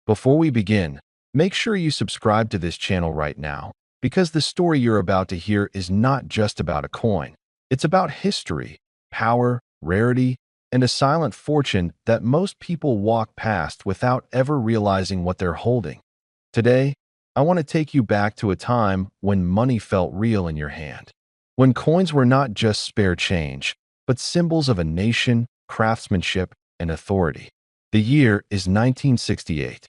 Before we begin, make sure you subscribe to this channel right now, because the story you're about to hear is not just about a coin. It's about history, power, rarity, and a silent fortune that most people walk past without ever realizing what they're holding. Today, I want to take you back to a time when money felt real in your hand. When coins were not just spare change, but symbols of a nation, craftsmanship, and authority. The year is 1968.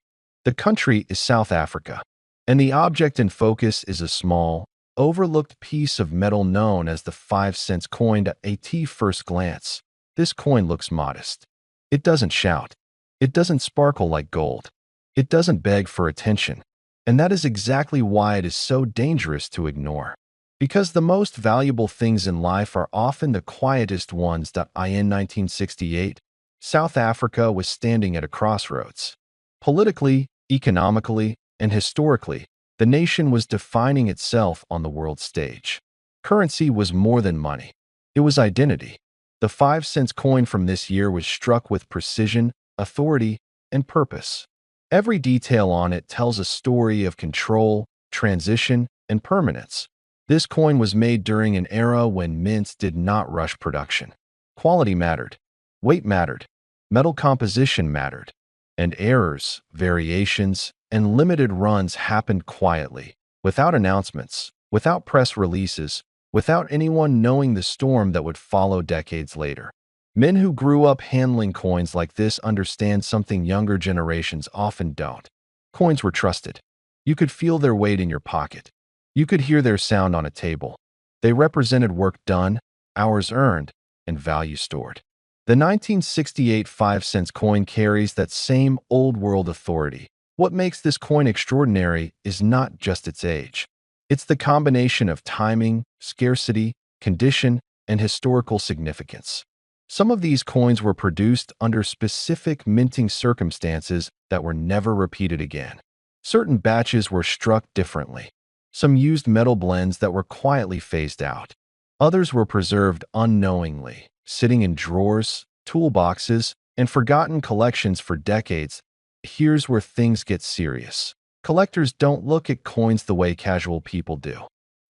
The country is South Africa, and the object in focus is a small, overlooked piece of metal known as the 5 cents coin. At first glance, this coin looks modest. It doesn't shout. It doesn't sparkle like gold. It doesn't beg for attention. And that is exactly why it is so dangerous to ignore. Because the most valuable things in life are often the quietest ones. In 1968, South Africa was standing at a crossroads. Politically, economically, and historically, the nation was defining itself on the world stage. Currency was more than money. It was identity. The 5 cents coin from this year was struck with precision, authority, and purpose. Every detail on it tells a story of control, transition, and permanence. This coin was made during an era when mints did not rush production. Quality mattered. Weight mattered. Metal composition mattered. And errors, variations, and limited runs happened quietly, without announcements, without press releases, without anyone knowing the storm that would follow decades later. Men who grew up handling coins like this understand something younger generations often don't. Coins were trusted. You could feel their weight in your pocket. You could hear their sound on a table. They represented work done, hours earned, and value stored. The 1968 5 cents coin carries that same old-world authority. What makes this coin extraordinary is not just its age. It's the combination of timing, scarcity, condition, and historical significance. Some of these coins were produced under specific minting circumstances that were never repeated again. Certain batches were struck differently. Some used metal blends that were quietly phased out. Others were preserved unknowingly, sitting in drawers, toolboxes, and forgotten collections for decades. Here's where things get serious. Collectors don't look at coins the way casual people do.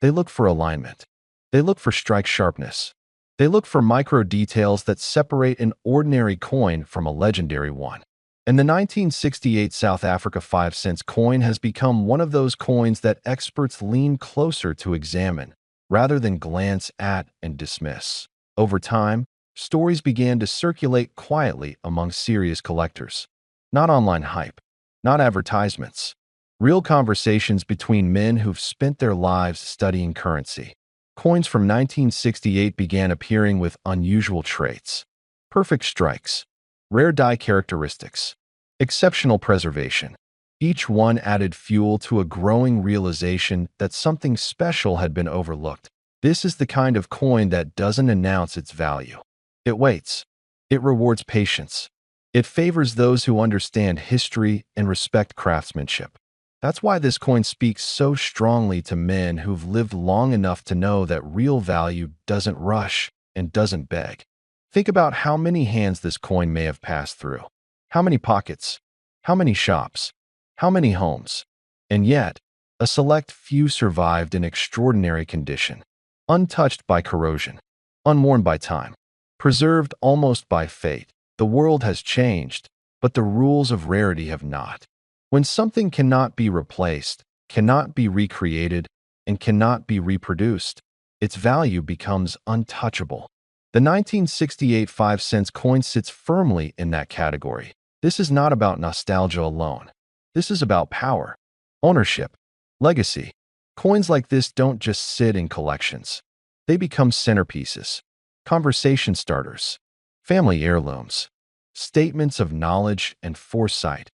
They look for alignment. They look for strike sharpness. They look for micro details that separate an ordinary coin from a legendary one. And the 1968 South Africa 5 cents coin has become one of those coins that experts lean closer to examine, rather than glance at and dismiss. Over time, stories began to circulate quietly among serious collectors. Not online hype, not advertisements. Real conversations between men who've spent their lives studying currency. Coins from 1968 began appearing with unusual traits. Perfect strikes, rare die characteristics, exceptional preservation. Each one added fuel to a growing realization that something special had been overlooked. This is the kind of coin that doesn't announce its value. It waits. It rewards patience. It favors those who understand history and respect craftsmanship. That's why this coin speaks so strongly to men who've lived long enough to know that real value doesn't rush and doesn't beg. Think about how many hands this coin may have passed through. How many pockets? How many shops? How many homes? And yet, a select few survived in extraordinary condition, untouched by corrosion, unworn by time, preserved almost by fate. The world has changed, but the rules of rarity have not. When something cannot be replaced, cannot be recreated, and cannot be reproduced, its value becomes untouchable. The 1968 5 cents coin sits firmly in that category. This is not about nostalgia alone. This is about power, ownership, legacy. Coins like this don't just sit in collections. They become centerpieces, conversation starters, family heirlooms, statements of knowledge and foresight.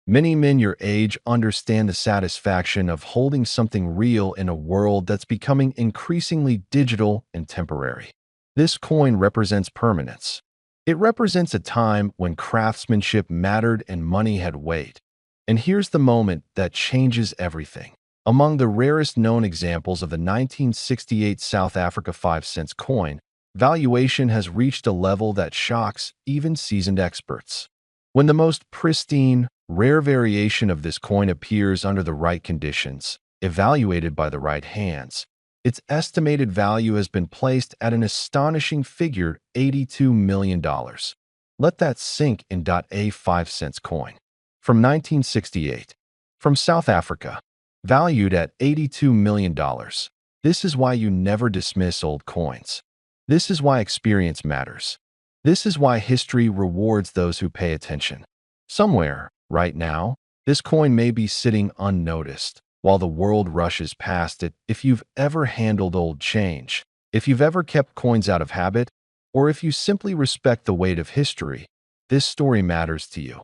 Many men your age understand the satisfaction of holding something real in a world that's becoming increasingly digital and temporary. This coin represents permanence. It represents a time when craftsmanship mattered and money had weight. And here's the moment that changes everything. Among the rarest known examples of the 1968 South Africa 5 cents coin, valuation has reached a level that shocks even seasoned experts. When the most pristine, Rare variation of this coin appears under the right conditions, evaluated by the right hands. Its estimated value has been placed at an astonishing figure, $82 million. Let that sink in. A 5-cent coin. From 1968. From South Africa. Valued at $82 million. This is why you never dismiss old coins. This is why experience matters. This is why history rewards those who pay attention. Somewhere, right now, this coin may be sitting unnoticed, while the world rushes past it. If you've ever handled old change, if you've ever kept coins out of habit, or if you simply respect the weight of history, this story matters to you.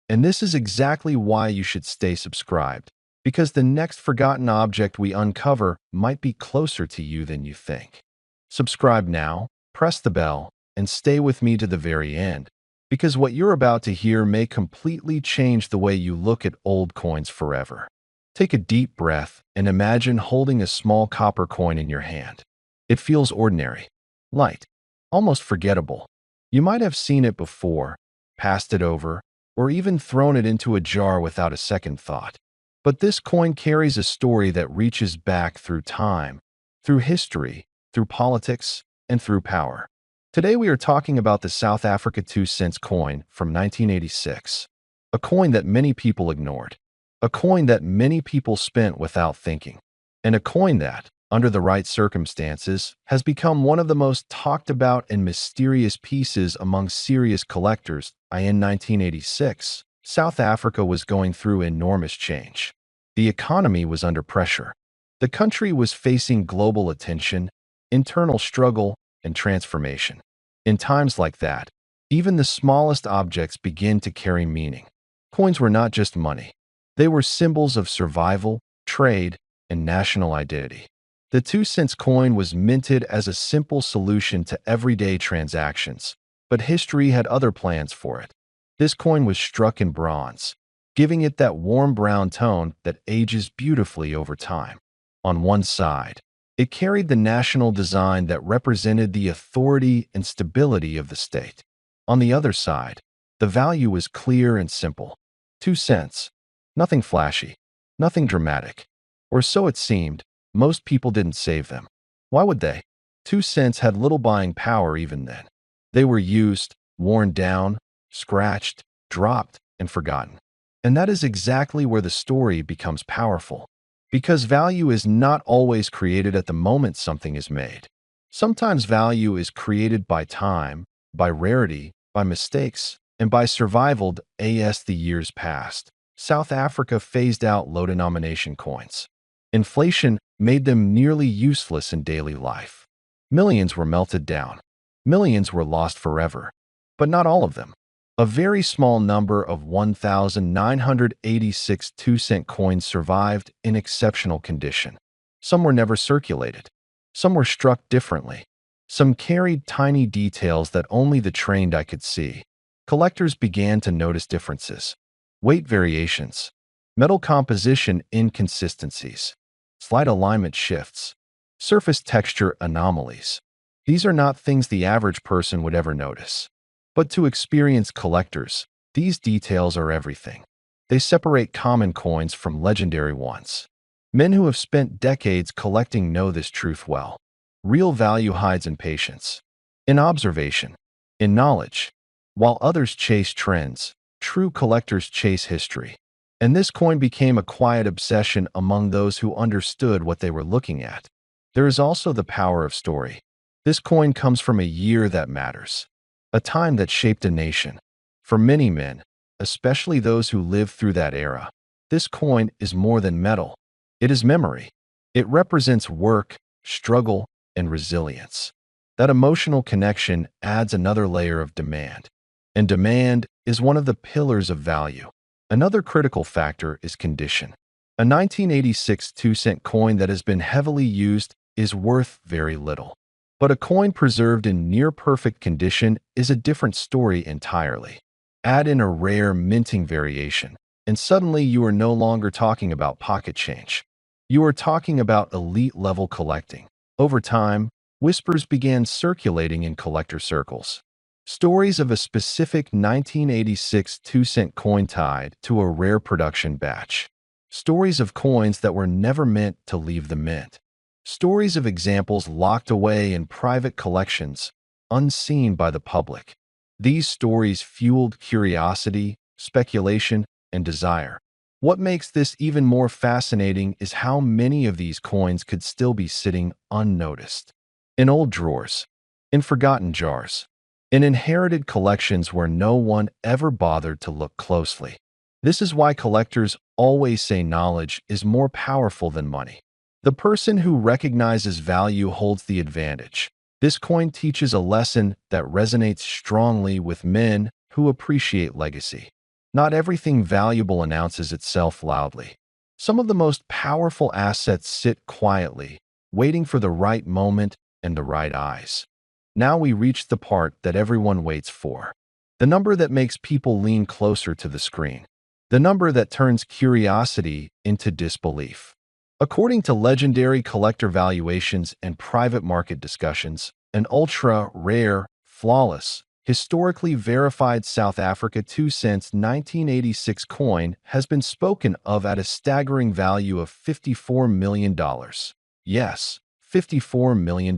And this is exactly why you should stay subscribed, because the next forgotten object we uncover might be closer to you than you think. Subscribe now, press the bell, and stay with me to the very end, because what you're about to hear may completely change the way you look at old coins forever. Take a deep breath and imagine holding a small copper coin in your hand. It feels ordinary, light, almost forgettable. You might have seen it before, passed it over, or even thrown it into a jar without a second thought. But this coin carries a story that reaches back through time, through history, through politics, and through power. Today we are talking about the South Africa 2-cent coin from 1986, a coin that many people ignored, a coin that many people spent without thinking, and a coin that, under the right circumstances, has become one of the most talked about and mysterious pieces among serious collectors. In 1986, South Africa was going through enormous change. The economy was under pressure. The country was facing global attention, internal struggle, and transformation. In times like that, even the smallest objects begin to carry meaning. Coins were not just money. They were symbols of survival, trade, and national identity. The 2-cent coin was minted as a simple solution to everyday transactions, but history had other plans for it. This coin was struck in bronze, giving it that warm brown tone that ages beautifully over time. On one side, it carried the national design that represented the authority and stability of the state. On the other side, the value was clear and simple. 2 cents. Nothing flashy, nothing dramatic. Or so it seemed. Most people didn't save them. Why would they? 2 cents had little buying power even then. They were used, worn down, scratched, dropped, and forgotten. And that is exactly where the story becomes powerful. Because value is not always created at the moment something is made. Sometimes value is created by time, by rarity, by mistakes, and by survival. As the years passed, South Africa phased out low-denomination coins. Inflation made them nearly useless in daily life. Millions were melted down. Millions were lost forever. But not all of them. A very small number of 1,986 2-cent coins survived in exceptional condition. Some were never circulated. Some were struck differently. Some carried tiny details that only the trained eye could see. Collectors began to notice differences. Weight variations, metal composition inconsistencies, slight alignment shifts, surface texture anomalies. These are not things the average person would ever notice. But to experienced collectors, these details are everything. They separate common coins from legendary ones. Men who have spent decades collecting know this truth well. Real value hides in patience, in observation, in knowledge. While others chase trends, true collectors chase history. And this coin became a quiet obsession among those who understood what they were looking at. There is also the power of story. This coin comes from a year that matters. A time that shaped a nation. For many men, especially those who lived through that era, this coin is more than metal. It is memory. It represents work, struggle, and resilience. That emotional connection adds another layer of demand. And demand is one of the pillars of value. Another critical factor is condition. A 1986 2-cent coin that has been heavily used is worth very little. But a coin preserved in near-perfect condition is a different story entirely. Add in a rare minting variation, and suddenly you are no longer talking about pocket change. You are talking about elite-level collecting. Over time, whispers began circulating in collector circles. Stories of a specific 1986 2-cent coin tied to a rare production batch. Stories of coins that were never meant to leave the mint. Stories of examples locked away in private collections, unseen by the public. These stories fueled curiosity, speculation, and desire. What makes this even more fascinating is how many of these coins could still be sitting unnoticed. In old drawers, in forgotten jars, in inherited collections where no one ever bothered to look closely. This is why collectors always say knowledge is more powerful than money. The person who recognizes value holds the advantage. This coin teaches a lesson that resonates strongly with men who appreciate legacy. Not everything valuable announces itself loudly. Some of the most powerful assets sit quietly, waiting for the right moment and the right eyes. Now we reach the part that everyone waits for. The number that makes people lean closer to the screen. The number that turns curiosity into disbelief. According to legendary collector valuations and private market discussions, an ultra-rare, flawless, historically verified South Africa 2-cent 1986 coin has been spoken of at a staggering value of $54 million. Yes, $54 million.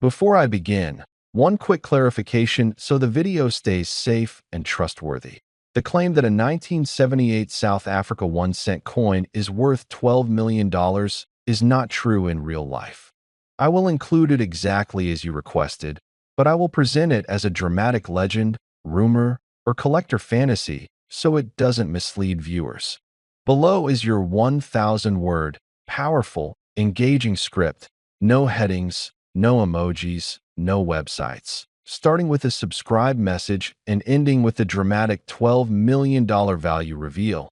Before I begin, one quick clarification so the video stays safe and trustworthy. The claim that a 1978 South Africa 1-cent coin is worth $12 million is not true in real life. I will include it exactly as you requested, but I will present it as a dramatic legend, rumor, or collector fantasy so it doesn't mislead viewers. Below is your 1,000-word, powerful, engaging script. No headings, no emojis, no websites. Starting with a subscribe message and ending with the dramatic $12 million value reveal.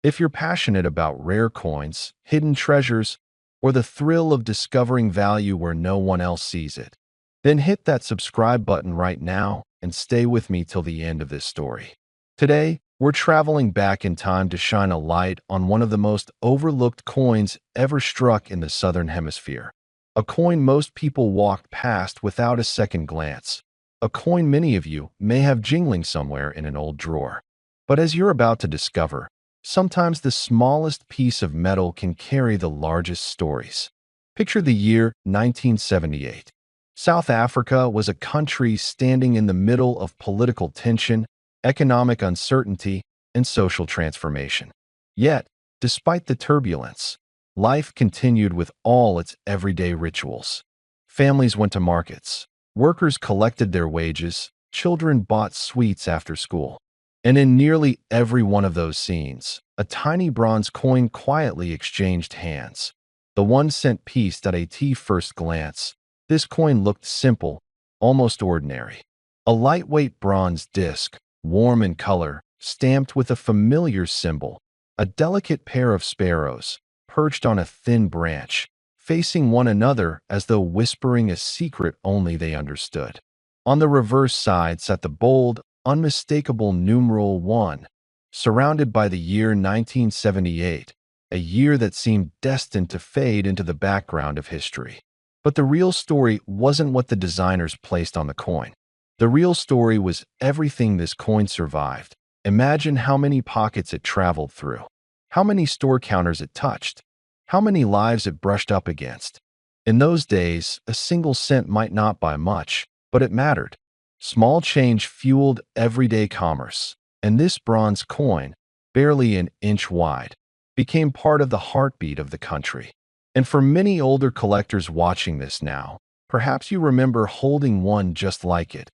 If you're passionate about rare coins, hidden treasures, or the thrill of discovering value where no one else sees it, then hit that subscribe button right now and stay with me till the end of this story. Today, we're traveling back in time to shine a light on one of the most overlooked coins ever struck in the Southern Hemisphere. A coin most people walked past without a second glance. A coin many of you may have jingling somewhere in an old drawer. But as you're about to discover, sometimes the smallest piece of metal can carry the largest stories. Picture the year 1978. South Africa was a country standing in the middle of political tension, economic uncertainty, and social transformation. Yet, despite the turbulence, life continued with all its everyday rituals. Families went to markets. Workers collected their wages, children bought sweets after school. And in nearly every one of those scenes, a tiny bronze coin quietly exchanged hands. The 1-cent piece at a first glance, this coin looked simple, almost ordinary. A lightweight bronze disc, warm in color, stamped with a familiar symbol, a delicate pair of sparrows, perched on a thin branch, facing one another as though whispering a secret only they understood. On the reverse side sat the bold, unmistakable numeral 1, surrounded by the year 1978, a year that seemed destined to fade into the background of history. But the real story wasn't what the designers placed on the coin. The real story was everything this coin survived. Imagine how many pockets it traveled through, how many store counters it touched, how many lives it brushed up against. In those days, a single cent might not buy much, but it mattered. Small change fueled everyday commerce, and this bronze coin, barely an inch wide, became part of the heartbeat of the country. And for many older collectors watching this now, perhaps you remember holding one just like it,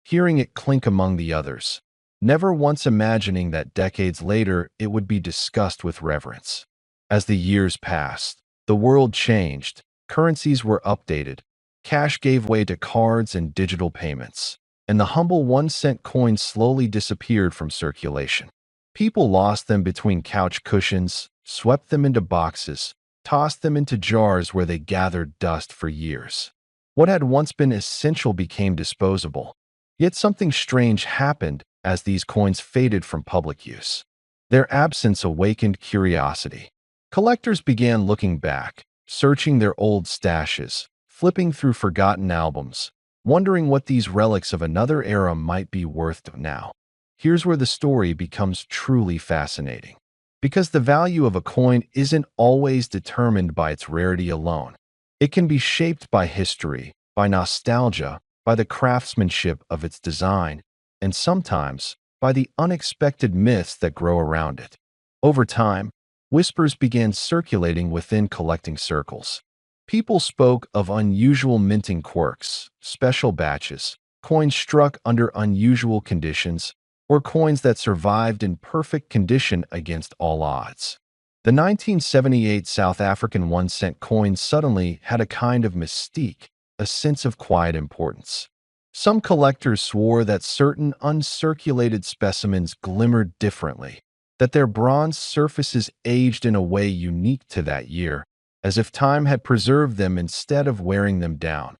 hearing it clink among the others, never once imagining that decades later it would be discussed with reverence. As the years passed, the world changed, currencies were updated, cash gave way to cards and digital payments, and the humble 1-cent coin slowly disappeared from circulation. People lost them between couch cushions, swept them into boxes, tossed them into jars where they gathered dust for years. What had once been essential became disposable. Yet something strange happened as these coins faded from public use. Their absence awakened curiosity. Collectors began looking back, searching their old stashes, flipping through forgotten albums, wondering what these relics of another era might be worth now. Here's where the story becomes truly fascinating. Because the value of a coin isn't always determined by its rarity alone. It can be shaped by history, by nostalgia, by the craftsmanship of its design, and sometimes by the unexpected myths that grow around it. Over time, whispers began circulating within collecting circles. People spoke of unusual minting quirks, special batches, coins struck under unusual conditions, or coins that survived in perfect condition against all odds. The 1978 South African 1-cent coin suddenly had a kind of mystique, a sense of quiet importance. Some collectors swore that certain uncirculated specimens glimmered differently, that their bronze surfaces aged in a way unique to that year, as if time had preserved them instead of wearing them down.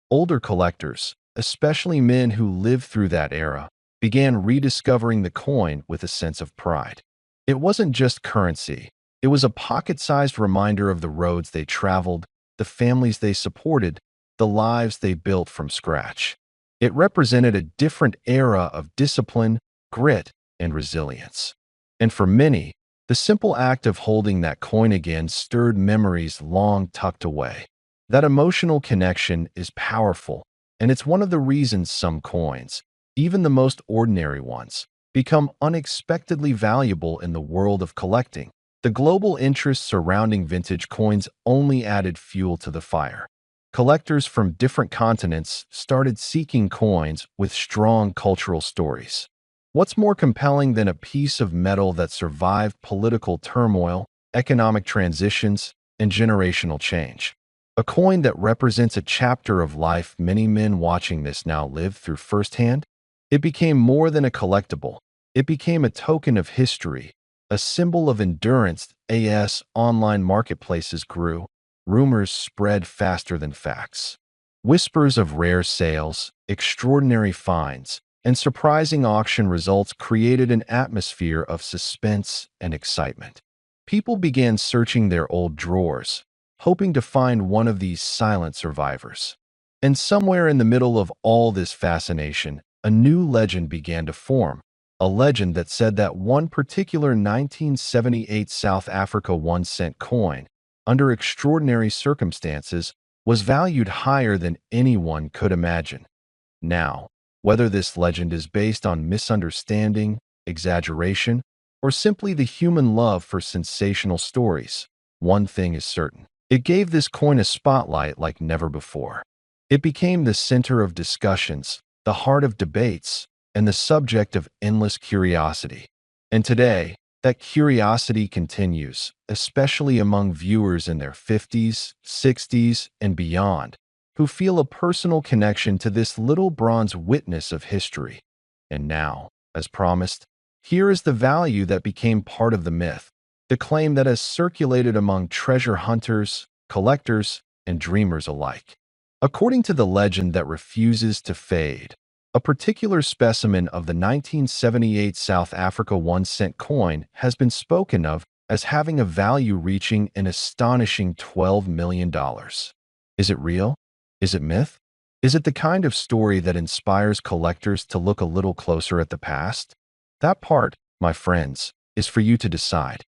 Older collectors, especially men who lived through that era, began rediscovering the coin with a sense of pride. It wasn't just currency. It was a pocket-sized reminder of the roads they traveled, the families they supported, the lives they built from scratch. It represented a different era of discipline, grit, and resilience. And for many, the simple act of holding that coin again stirred memories long tucked away. That emotional connection is powerful, and it's one of the reasons some coins, even the most ordinary ones, become unexpectedly valuable in the world of collecting. The global interest surrounding vintage coins only added fuel to the fire. Collectors from different continents started seeking coins with strong cultural stories. What's more compelling than a piece of metal that survived political turmoil, economic transitions, and generational change? A coin that represents a chapter of life many men watching this now live through firsthand? It became more than a collectible. It became a token of history, a symbol of endurance. As online marketplaces grew, rumors spread faster than facts. Whispers of rare sales, extraordinary finds, and surprising auction results created an atmosphere of suspense and excitement. People began searching their old drawers, hoping to find one of these silent survivors. And somewhere in the middle of all this fascination, a new legend began to form, a legend that said that one particular 1978 South Africa 1-cent coin, under extraordinary circumstances, was valued higher than anyone could imagine. Now, whether this legend is based on misunderstanding, exaggeration, or simply the human love for sensational stories, one thing is certain. It gave this coin a spotlight like never before. It became the center of discussions, the heart of debates, and the subject of endless curiosity. And today, that curiosity continues, especially among viewers in their 50s, 60s, and beyond, who feel a personal connection to this little bronze witness of history. And now, as promised, here is the value that became part of the myth, the claim that has circulated among treasure hunters, collectors, and dreamers alike. According to the legend that refuses to fade, a particular specimen of the 1978 South Africa 1-cent coin has been spoken of as having a value reaching an astonishing $12 million. Is it real? Is it myth? Is it the kind of story that inspires collectors to look a little closer at the past? That part, my friends, is for you to decide.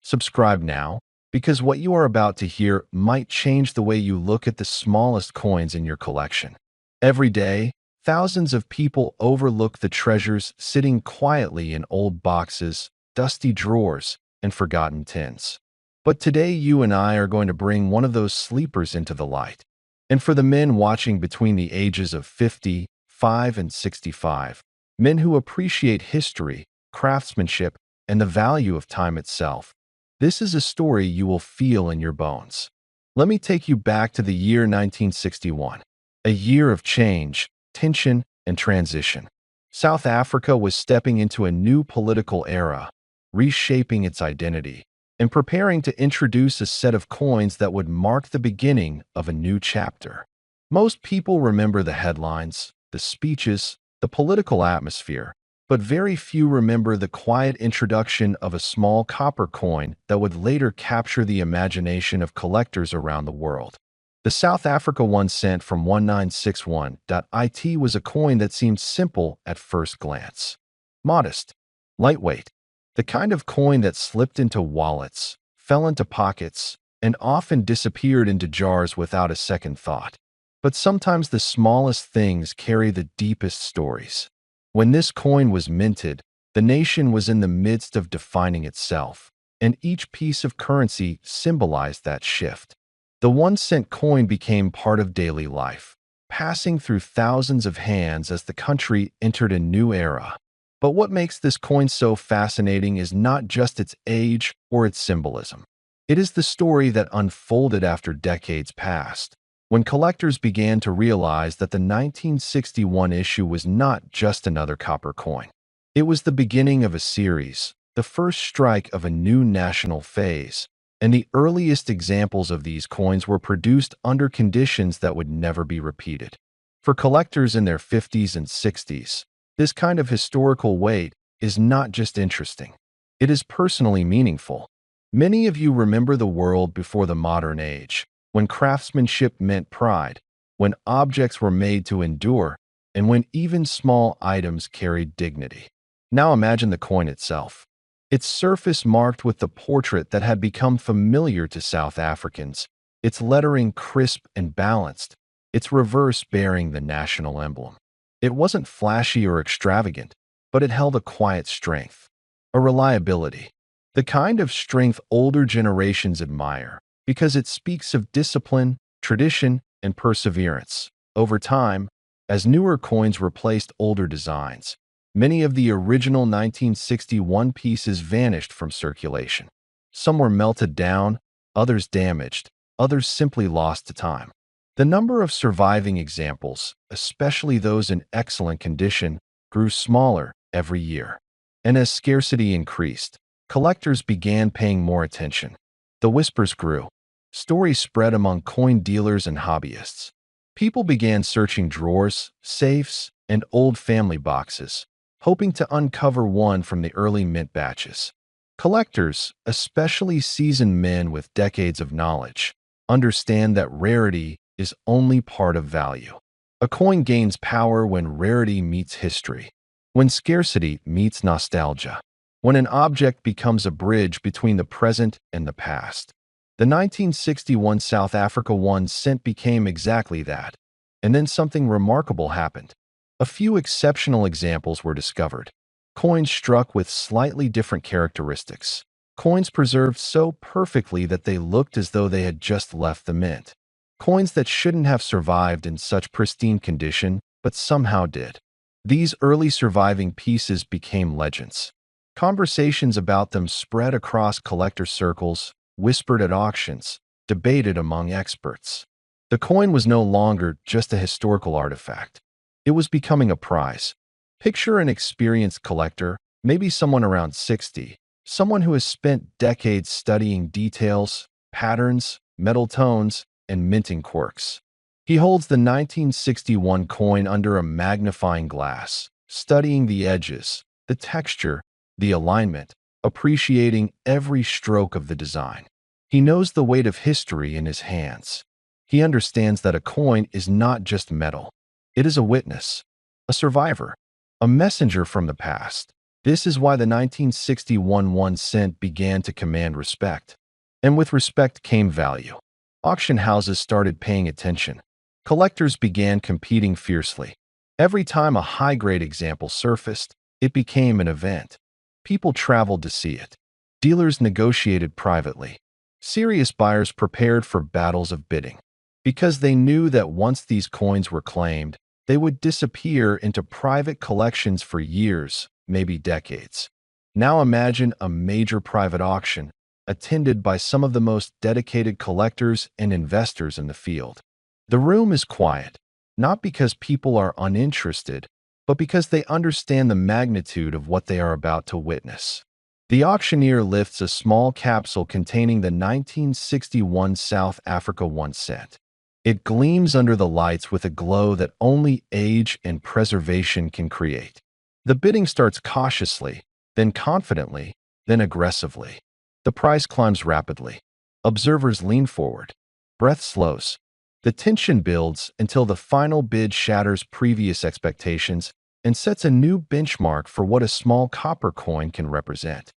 Subscribe now, because what you are about to hear might change the way you look at the smallest coins in your collection. Every day, thousands of people overlook the treasures sitting quietly in old boxes, dusty drawers, and forgotten tins. But today you and I are going to bring one of those sleepers into the light. And for the men watching between the ages of 55 and 65, men who appreciate history, craftsmanship, and the value of time itself, this is a story you will feel in your bones. Let me take you back to the year 1961, a year of change, tension, and transition. South Africa was stepping into a new political era, reshaping its identity, and preparing to introduce a set of coins that would mark the beginning of a new chapter. Most people remember the headlines, the speeches, the political atmosphere, but very few remember the quiet introduction of a small copper coin that would later capture the imagination of collectors around the world. The South Africa 1 cent from 1961.it was a coin that seemed simple at first glance. Modest, lightweight, the kind of coin that slipped into wallets, fell into pockets, and often disappeared into jars without a second thought. But sometimes the smallest things carry the deepest stories. When this coin was minted, the nation was in the midst of defining itself, and each piece of currency symbolized that shift. The 1 cent coin became part of daily life, passing through thousands of hands as the country entered a new era. But what makes this coin so fascinating is not just its age or its symbolism. It is the story that unfolded after decades passed, when collectors began to realize that the 1961 issue was not just another copper coin. It was the beginning of a series, the first strike of a new national phase, and the earliest examples of these coins were produced under conditions that would never be repeated. For collectors in their 50s and 60s, this kind of historical weight is not just interesting. It is personally meaningful. Many of you remember the world before the modern age, when craftsmanship meant pride, when objects were made to endure, and when even small items carried dignity. Now imagine the coin itself. Its surface marked with the portrait that had become familiar to South Africans, its lettering crisp and balanced, its reverse bearing the national emblem. It wasn't flashy or extravagant, but it held a quiet strength, a reliability, the kind of strength older generations admire because it speaks of discipline, tradition, and perseverance. Over time, as newer coins replaced older designs, many of the original 1961 pieces vanished from circulation. Some were melted down, others damaged, others simply lost to time. The number of surviving examples, especially those in excellent condition, grew smaller every year. And as scarcity increased, collectors began paying more attention. The whispers grew. Stories spread among coin dealers and hobbyists. People began searching drawers, safes, and old family boxes, hoping to uncover one from the early mint batches. Collectors, especially seasoned men with decades of knowledge, understand that rarity is only part of value. A coin gains power when rarity meets history, when scarcity meets nostalgia, when an object becomes a bridge between the present and the past. The 1961 South Africa 1 cent became exactly that, and then something remarkable happened. A few exceptional examples were discovered. Coins struck with slightly different characteristics. Coins preserved so perfectly that they looked as though they had just left the mint. Coins that shouldn't have survived in such pristine condition, but somehow did. These early surviving pieces became legends. Conversations about them spread across collector circles, whispered at auctions, debated among experts. The coin was no longer just a historical artifact. It was becoming a prize. Picture an experienced collector, maybe someone around 60, someone who has spent decades studying details, patterns, metal tones, and minting quirks. He holds the 1961 coin under a magnifying glass, studying the edges, the texture, the alignment, appreciating every stroke of the design. He knows the weight of history in his hands. He understands that a coin is not just metal. It is a witness, a survivor, a messenger from the past. This is why the 1961 1 cent began to command respect. And with respect came value. Auction houses started paying attention. Collectors began competing fiercely. Every time a high-grade example surfaced, it became an event. People traveled to see it. Dealers negotiated privately. Serious buyers prepared for battles of bidding. Because they knew that once these coins were claimed, they would disappear into private collections for years, maybe decades. Now imagine a major private auction, attended by some of the most dedicated collectors and investors in the field. The room is quiet, not because people are uninterested, but because they understand the magnitude of what they are about to witness. The auctioneer lifts a small capsule containing the 1961 South Africa 1 cent. It gleams under the lights with a glow that only age and preservation can create. The bidding starts cautiously, then confidently, then aggressively. The price climbs rapidly. Observers lean forward. Breath slows. The tension builds until the final bid shatters previous expectations and sets a new benchmark for what a small copper coin can represent.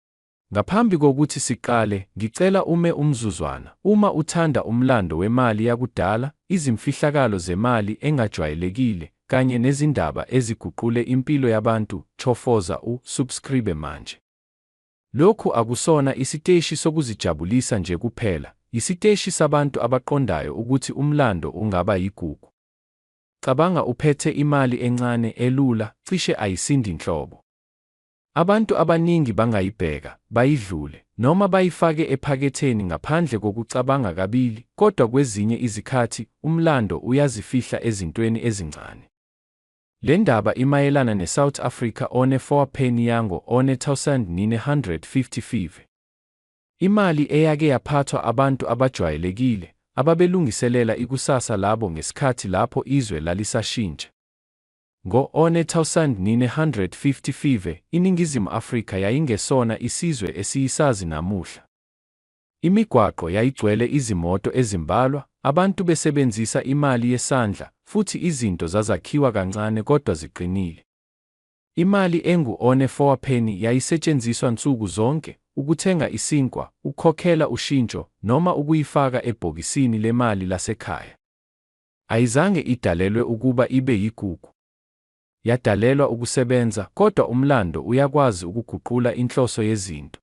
Ngaphambi kokuthi siqale, ngicela ume umzuzwana. Uma uthanda umlando wemali yakudala, izimfihlakalo zemali engajwayelekile, kanye nezindaba eziguqule impilo yabantu, chofoza subscribe manje. Lokhu akusona isiteshi sokuzijabulisa nje kuphela, isiteshi sabantu abaqondayo ukuthi umlando ungaba yigugu. Cabanga uphethe imali encane elula, cishe ayisindi inhlobo. Abantu abaningi bangayibheka, bayidlule, noma bayifake ephaketheni ngaphandle kokucabanga kabili, kodwa kwezinye izikhathi, umlando uyazifihla ezintweni ezincane. Le ndaba imayelana neSouth Africa one 4 penny yango one 1955. Imali eyake yaphathwa abantu abajwayelekile, ababelungiselela ikusasa labo ngesikhathi lapho izwe lalisashintsha. Ngo-one 1955, iNingizimu Afrika yayingesona isizwe esiyisazi namuhla. Imigwaqo yayigcwele izimoto ezimbalwa, abantu besebenzisa imali yesandla, futhi izinto zazakhiwa kancane kodwa ziqinile. Imali engu-one 4 penny yayisetshenziswa nsuku zonke, ukuthenga isinkwa, ukukhokhela ushintsho, noma ukuyifaka ebhokisini lemali lasekhaya. Ayizange idalelwe ukuba ibe yigugu. Yadalelwa ukusebenza, kodwa umlando uyakwazi ukuguqula inhloso yezinto.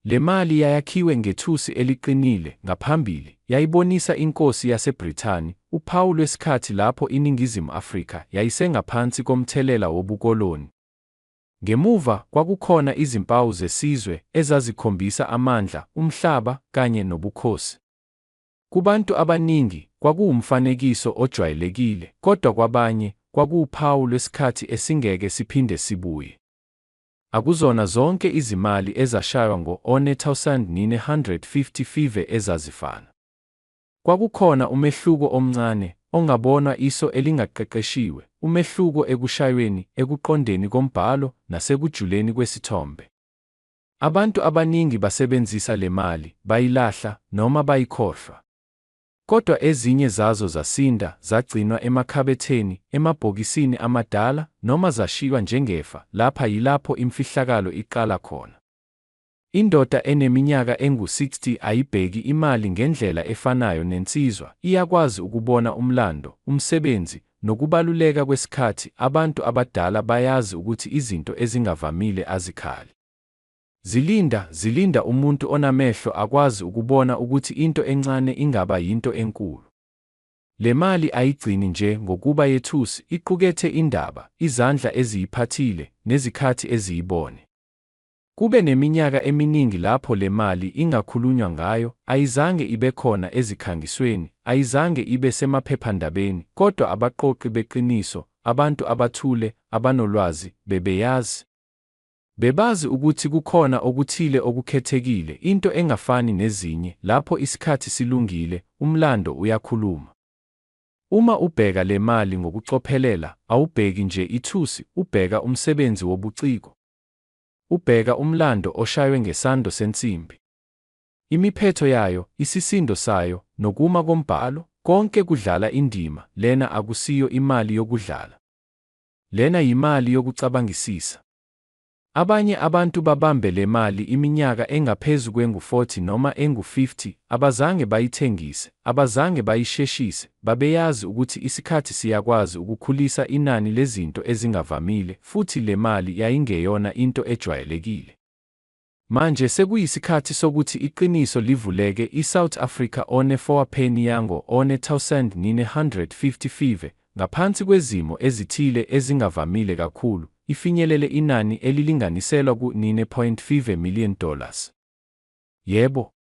Le mali yayakhiwe ngethusi eliqinile. Ngaphambili, yayibonisa inkosi yaseBrithani, uphawu lwesikhathi lapho iNingizimu Afrika yayisengaphansi komthelela wobukoloni. Ngemuva, kwakukhona izimpawu zesizwe ezazikhombisa amandla, umhlaba, kanye nobukhosi. Kubantu abaningi, kwakuwumfanekiso ojwayelekile, kodwa kwabanye, kwakuwuphawu lwesikhathi esingeke siphinde sibuye. Akuzona zonke izimali ezashaywa ngo-one 1955 ezazifana. Kwakukhona umehluko omncane, ongabonwa iso elingaqeqeshiwe, umehluko ekushayweni, ekuqondeni kombhalo, nasekujuleni kwesithombe. Abantu abaningi basebenzisa le mali, bayilahla, noma bayikhohlwa. Kodwa ezinye zazo zasinda, zagcinwa emakhabetheni, emabhokisini amadala, noma zashiywa njengefa. Lapha yilapho imfihlakalo iqala khona. Indoda eneminyaka engu-60 ayibheki imali ngendlela efanayo nensizwa, iyakwazi ukubona umlando, umsebenzi, nokubaluleka kwesikhathi. Abantu abadala bayazi ukuthi izinto ezingavamile azikhali. Zilinda umuntu onamehlo akwazi ukubona ukuthi into encane ingaba yinto enkulu. Le mali ayigcini nje ngokuba yethusi, iqukethe indaba, izandla eziyiphathile, nezikhathi eziyibone. Kube neminyaka eminingi lapho le mali ingakhulunywa ngayo, ayizange ibe khona ezikhangisweni, ayizange ibe semaphephandabeni, kodwa abaqoqi beqiniso, abantu abathule, abanolwazi, bebeyazi. Bebazi ukuthi kukhona okuthile okukhethekile, into engafani nezinye. Lapho isikhathi silungile, umlando uyakhuluma. Uma ubheka le mali ngokucophelela, awubheki nje ithusi, ubheka umsebenzi wobuciko. Ubheka umlando oshaywe ngesando sensimbi. Imiphetho yayo, isisindo sayo, nokuma kombhalo, konke kudlala indima. Lena akusiyo imali yokudlala. Lena yimali yokucabangisisa. Abanye abantu babambe le mali iminyaka engaphezu kwengu-40 noma engu-50, abazange bayithengise, abazange bayisheshise, babeyazi ukuthi isikhathi siyakwazi ukukhulisa inani lezinto ezingavamile, futhi le mali yayingeyona into ejwayelekile. Manje sekuyisikhathi sokuthi iqiniso livuleke. iSouth Africa one 4 penny yango one 1955, ngaphansi kwezimo ezithile ezingavamile kakhulu, ifinyelele inani elilinganiselwa ku-$9.5 million. Yebo,